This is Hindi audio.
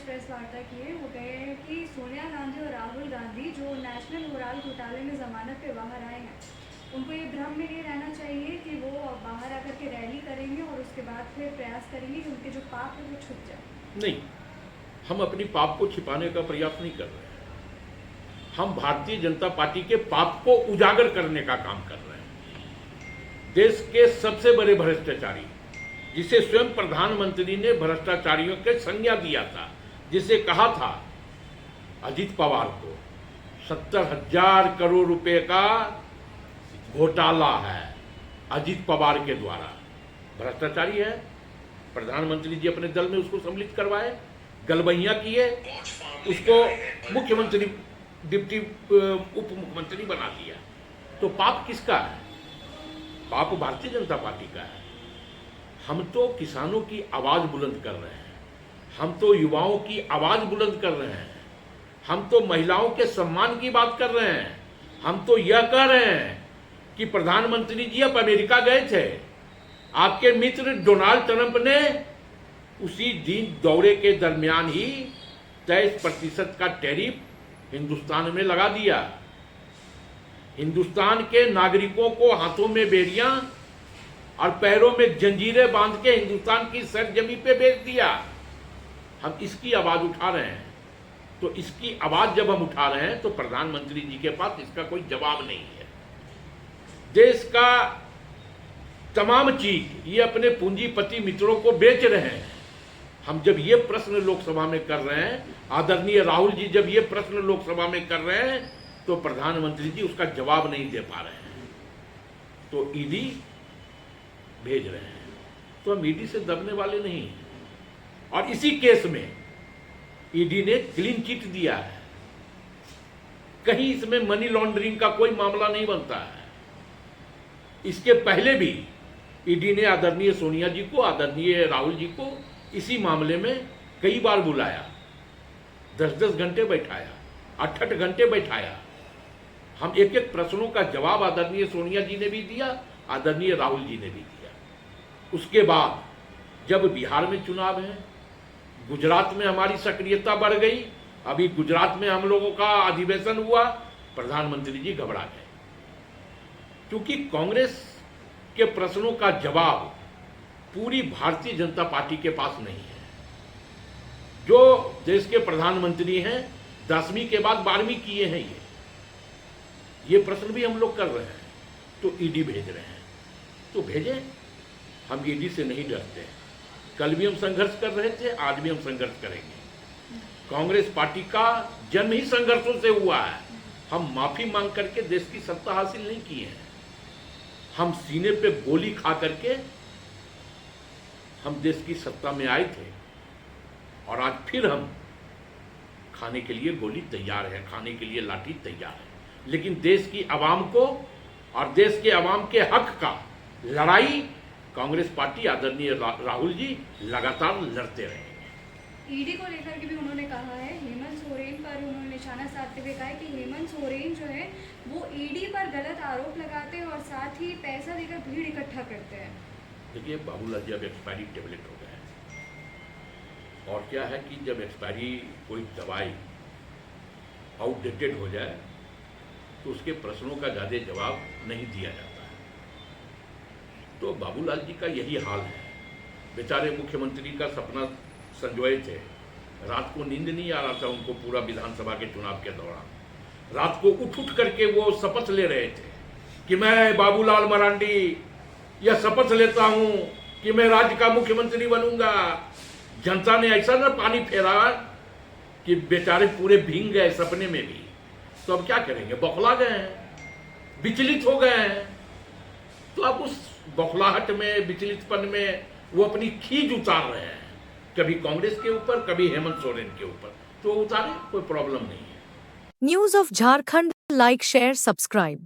प्रेस वार्ता की है। वो कहे हैं कि सोनिया गांधी और राहुल गांधी जो नेशनल ओवरऑल घोटाले में जमानत पे बाहर आए हैं, उनको ये भ्रम में नहीं रहना चाहिए कि वो बाहर आकर के रैली करेंगे और उसके बाद फिर प्रयास करेंगे कि उनके जो पाप है वो छुप जाए। नहीं, हम अपनी पाप को छिपाने का प्रयास नहीं कर रहे हैं। हम भारतीय जनता पार्टी के पाप को उजागर करने का काम कर रहे हैं। देश के सबसे बड़े भ्रष्टाचारी, जिसे स्वयं प्रधानमंत्री ने भ्रष्टाचारियों के संज्ञा दिया था, जिसे कहा था अजित पवार को 70,000 करोड़ रुपए का घोटाला है अजित पवार के द्वारा, भ्रष्टाचारी है। प्रधानमंत्री जी अपने दल में उसको सम्मिलित करवाए, गलबैया किए, उसको मुख्यमंत्री डिप्टी उप मुख्यमंत्री बना दिया। तो पाप किसका है? पाप भारतीय जनता पार्टी का है। हम तो किसानों की आवाज बुलंद कर रहे हैं, हम तो युवाओं की आवाज बुलंद कर रहे हैं, हम तो महिलाओं के सम्मान की बात कर रहे हैं। हम तो यह कह रहे हैं कि प्रधानमंत्री जी अब अमेरिका गए थे, आपके मित्र डोनाल्ड ट्रंप ने उसी दिन दौरे के दरमियान ही 23% का टैरिफ हिंदुस्तान में लगा दिया। हिंदुस्तान के नागरिकों को हाथों में बेड़ियां और पैरों में जंजीरें बांध के हिंदुस्तान की सरजमी पे भेज दिया। हम इसकी आवाज उठा रहे हैं। तो इसकी आवाज जब हम उठा रहे हैं तो प्रधानमंत्री जी के पास इसका कोई जवाब नहीं है। देश का तमाम चीज ये अपने पूंजीपति मित्रों को बेच रहे हैं। हम जब ये प्रश्न लोकसभा में कर रहे हैं, आदरणीय राहुल जी जब ये प्रश्न लोकसभा में कर रहे हैं, तो प्रधानमंत्री जी उसका जवाब नहीं दे पा रहे हैं, तो ईडी भेज रहे हैं। तो हम ईडी से दबने वाले नहीं हैं। और इसी केस में ईडी ने क्लीन चिट दिया है। कहीं इसमें मनी लॉन्ड्रिंग का कोई मामला नहीं बनता है। इसके पहले भी ईडी ने आदरणीय सोनिया जी को, आदरणीय राहुल जी को इसी मामले में कई बार बुलाया, 10-10 घंटे बैठाया, 8-8 घंटे बैठाया। हम एक एक प्रश्नों का जवाब आदरणीय सोनिया जी ने भी दिया, आदरणीय राहुल जी ने भी दिया। उसके बाद जब बिहार में चुनाव है, गुजरात में हमारी सक्रियता बढ़ गई, अभी गुजरात में हम लोगों का अधिवेशन हुआ, प्रधानमंत्री जी घबरा गए, क्योंकि कांग्रेस के प्रश्नों का जवाब पूरी भारतीय जनता पार्टी के पास नहीं है। जो देश के प्रधानमंत्री हैं, 10वीं के बाद 12वीं किए हैं, ये प्रश्न भी हम लोग कर रहे हैं, तो ईडी भेज रहे हैं। तो भेजें, हम ईडी से नहीं डरते। कल भी हम संघर्ष कर रहे थे, आज भी हम संघर्ष करेंगे। कांग्रेस पार्टी का जन्म ही संघर्षों से हुआ है। हम माफी मांग करके देश की सत्ता हासिल नहीं किए हैं। हम सीने पे गोली खा करके हम देश की सत्ता में आए थे, और आज फिर हम खाने के लिए गोली तैयार है, खाने के लिए लाठी तैयार है। लेकिन देश की आवाम को और देश के आवाम के हक का लड़ाई कांग्रेस पार्टी, आदरणीय राहुल जी लगातार लड़ते रहेंगे। ईडी को लेकर के भी उन्होंने कहा है, हेमंत सोरेन पर उन्होंने निशाना साधते हुए कहा है कि हेमंत सोरेन जो है वो ईडी पर गलत आरोप लगाते हैं और साथ ही पैसा देकर भीड़ इकट्ठा करते हैं। देखिए, बाबूलाल जी अब एक्सपायरी टेबलेट हो गए हैं, और क्या है कि जब एक्सपायरी कोई दवाई आउटडेटेड हो जाए तो उसके प्रश्नों का ज़्यादा जवाब नहीं दिया जाता है। तो बाबूलाल जी का यही हाल है। बेचारे मुख्यमंत्री का सपना संजोए थे, रात को नींद नहीं आ रहा था उनको, पूरा विधानसभा के चुनाव के दौरान रात को उठ करके वो शपथ ले रहे थे कि मैं बाबूलाल मरांडी यह शपथ लेता हूं कि मैं राज्य का मुख्यमंत्री बनूंगा। जनता ने ऐसा ना पानी फेरा कि बेचारे पूरे भीग गए सपने में भी। तो अब क्या करेंगे? बौखला गए हैं, विचलित हो गए हैं। तो अब उस बौखलाहट में, विचलितपन में वो अपनी खींच उतार रहे हैं, कभी कांग्रेस के ऊपर, कभी हेमंत सोरेन के ऊपर। तो उतारे, कोई प्रॉब्लम नहीं है। News of Jharkhand, like, share, subscribe.